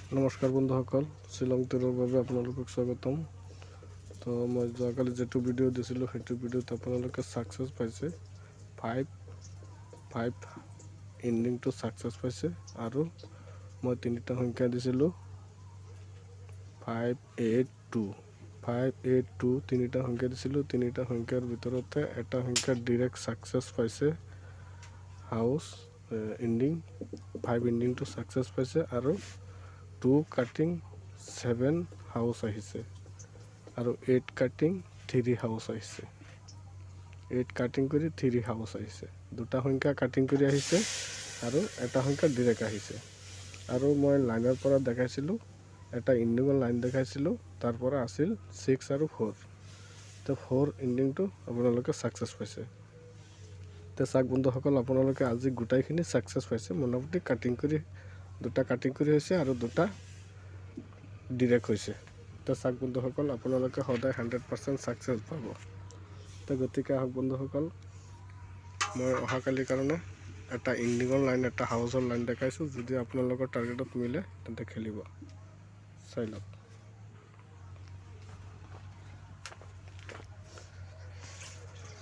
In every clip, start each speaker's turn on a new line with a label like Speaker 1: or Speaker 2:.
Speaker 1: নমস্কাৰ বন্ধুসকল, শ্বিলং ট্যুৰৰ বাবে আপোনালোকক স্বাগতম। তো মই যোৱাকালি যিটো ভিডিঅ' দিছিলোঁ সেইটো ভিডিঅ'ত আপোনালোকে ছাকচেছ পাইছে, ফাইভ এণ্ডিংটো ছাকচেছ পাইছে। আৰু মই তিনিটা সংখ্যা দিছিলোঁ 582 তিনিটা সংখ্যা দিছিলোঁ। তিনিটা সংখ্যাৰ ভিতৰতে এটা সংখ্যা ডিৰেক্ট ছাকচেছ পাইছে, হাউচ এণ্ডিং 5 এণ্ডিংটো ছাকচেছ পাইছে। আৰু 2 কাটিং 7 হাউচ আহিছে আৰু 8 কাটিং 3 হাউচ আহিছে। 8 কাটিং কৰি 3 হাউচ আহিছে। দুটা সংখ্যা কাটিং কৰি আহিছে আৰু এটা সংখ্যা ডিৰেক্ট আহিছে। আৰু মই লাইনৰ পৰা দেখাইছিলোঁ, এটা এণ্ডিঙৰ লাইন দেখাইছিলোঁ, তাৰ পৰা আছিল 6 আৰু 4। তো 4 এণ্ডিংটো আপোনালোকে ছাকচেছ পাইছে। তো চাওক বন্ধুসকল, আপোনালোকে আজি গোটাইখিনি ছাকচেছ পাইছে। মোটামুটি দুটা কাটিং কৰি হৈছে আৰু দুটা ডিৰেক্ট হৈছে। তো চাওক বন্ধুসকল, আপোনালোকে সদায় 100% ছাকচেছ পাব। তো গতিকে আহক বন্ধুসকল, মই অহাকালিৰ কাৰণে এটা এণ্ডিঙৰ লাইন, এটা হাউচৰ লাইন দেখাইছোঁ। যদি আপোনালোকৰ টাৰ্গেটত মিলে তেন্তে খেলিব, চাই লওক।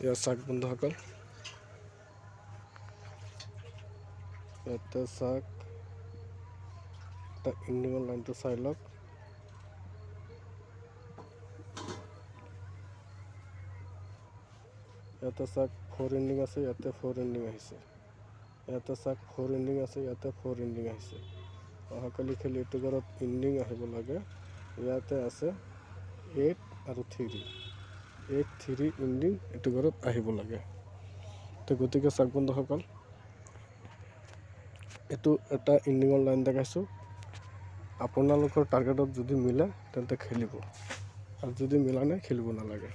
Speaker 1: ইয়াত চাওক বন্ধুসকল, ইয়াতে চাওক, এটা এণ্ডিঙৰ লাইনটো চাই লওক। ইয়াতে চাওক 4 এণ্ডিং আছে, ইয়াতে 4 এণ্ডিং আহিছে। ইয়াতে চাওক 4 এণ্ডিং আছে, ইয়াতে 4 এণ্ডিং আহিছে। অহাকালি খেলি এইটো ঘৰত এণ্ডিং আহিব লাগে। ইয়াতে আছে 8 আৰু 3 এণ্ডিং এইটো ঘৰত আহিব লাগে। তো গতিকে চাওক বন্ধুসকল, এইটো এটা এণ্ডিঙৰ লাইন দেখাইছোঁ। আপোনালোকৰ টাৰ্গেটত যদি মিলে তেন্তে খেলিব, আৰু যদি মিলা নাই খেলিব নালাগে।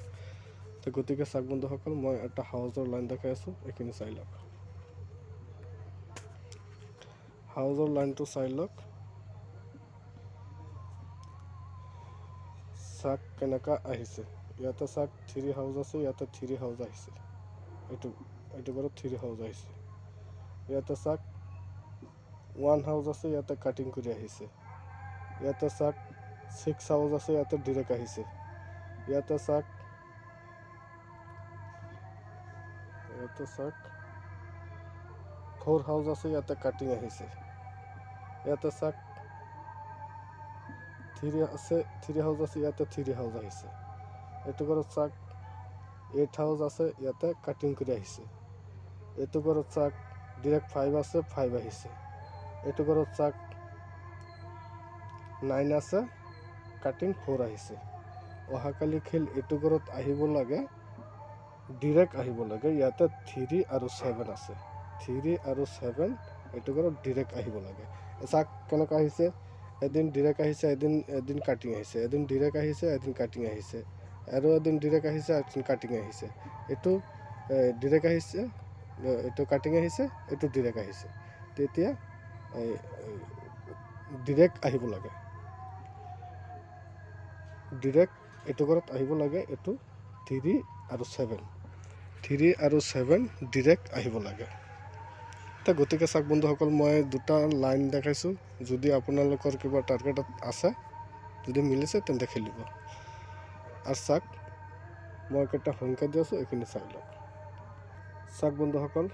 Speaker 1: তো গতিকে চাওক বন্ধুসকল, মই এটা হাউচৰ লাইন দেখাই আছোঁ, এইখিনি চাই লওক। হাউচৰ লাইনটো চাই লওক। চাওক কেনেকুৱা আহিছে। ইয়াতে চাওক 3 হাউচ আছে, ইয়াতে 3 হাউচ আহিছে। এইটো ঘৰত 3 হাউচ আহিছে। ইয়াতে চাওক 1 হাউচ আছে, ইয়াতে কাটিং কৰি আহিছে। ইয়াতে চাওক 6 হাউচ আছে, ইয়াতে ডিৰেক্ট আহিছে। ইয়াতে চাওক 4 হাউচ আছে, ইয়াতে কাটিং আহিছে। ইয়াতে চাওক 3 হাউচ আছে, ইয়াতে 3 হাউচ আহিছে। এইটো ঘৰত চাওক 8 হাউচ আছে, ইয়াতে কাটিং কৰি আহিছে। এইটো ঘৰত চাওক ডিৰেক্ট 5 আছে, 5 আহিছে। এইটো ঘৰত চাওক 9 আছে, কাটিং 4 আহিছে। অহাকালি খেল এইটো ঘৰত আহিব লাগে, ডিৰেক্ট আহিব লাগে। ইয়াতে 3 আৰু 7 আছে। 3 আৰু 7 এইটো ঘৰত ডিৰেক্ট আহিব লাগে। চাওক কেনেকুৱা আহিছে। এদিন ডিৰেক্ট আহিছে, এদিন কাটিং আহিছে। এদিন ডিৰেক্ট আহিছে, এদিন কাটিং আহিছে। আৰু এদিন ডিৰেক্ট আহিছে, এদিন কাটিং আহিছে। এইটো ডিৰেক্ট আহিছে, এইটো কাটিং আহিছে, এইটো ডিৰেক্ট আহিছে। তেতিয়া ডিৰেক্ট আহিব লাগে, ডিৰেক্ট এইটো ঘৰত আহিব লাগে। এইটো 3 আৰু 7 ডিৰেক্ট আহিব লাগে। তো গতিকে চাওক বন্ধুসকল, মই দুটা লাইন দেখাইছোঁ। যদি আপোনালোকৰ কিবা টাৰ্গেটত আছে, যদি মিলিছে তেন্তে খেলিব। আৰু চাওক মই কেইটা সংখ্যা দি আছোঁ, এইখিনি চাই লওক। চাওক বন্ধুসকল,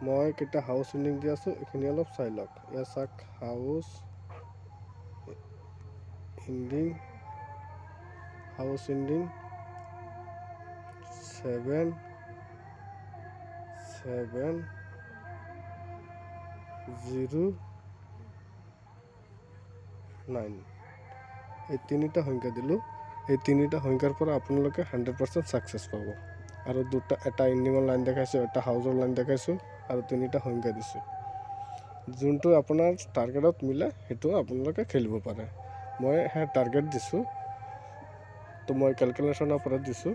Speaker 1: মই কেইটা হাউচ এণ্ডিং দি আছোঁ, এইখিনি অলপ চাই লওক। ইয়াত চাওক হাউচ এণ্ডিং 7 0 9, এই তিনিটা সংখ্যা দিলোঁ। এই তিনিটা সংখ্যাৰ পৰা আপোনালোকে 100% ছাকচেছ পাব। আৰু এটা এণ্ডিঙৰ লাইন দেখাইছোঁ, এটা হাউচৰ লাইন দেখাইছোঁ, আৰু তিনিটা সংখ্যা দিছোঁ। যোনটো আপোনাৰ টাৰ্গেটত মিলে সেইটো আপোনালোকে খেলিব পাৰে। মই টাৰ্গেট দিছোঁ, তো মই কেলকুলেশ্যনৰ পৰা দিছোঁ।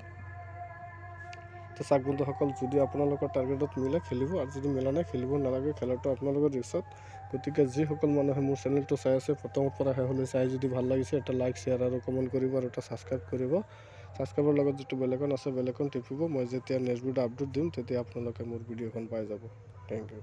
Speaker 1: তো চাওক বন্ধুসকল, যদি আপোনালোকৰ টাৰ্গেটত মিলে খেলিব, আৰু যদি মিলা নাই খেলিব নালাগে। খেলাটো আপোনালোকৰ ৰিক্সত। গতিকে যিসকল মানুহে মোৰ চেনেলটো চাই আছে, প্ৰথমৰ পৰা শেষলৈ চাই যদি ভাল লাগিছে, এটা লাইক, শ্বেয়াৰ আৰু কমেণ্ট কৰিব, আৰু এটা ছাবস্ক্ৰাইব কৰিব। ছাবস্ক্ৰাইবৰ লগত যিটো বেলেগন আছে, বেলেগন টিপিব। মই যেতিয়া নেক্সট ভিডিঅ' আপলোড দিম, তেতিয়া আপোনালোকে মোৰ ভিডিঅ'খন পাই যাব। Thank U.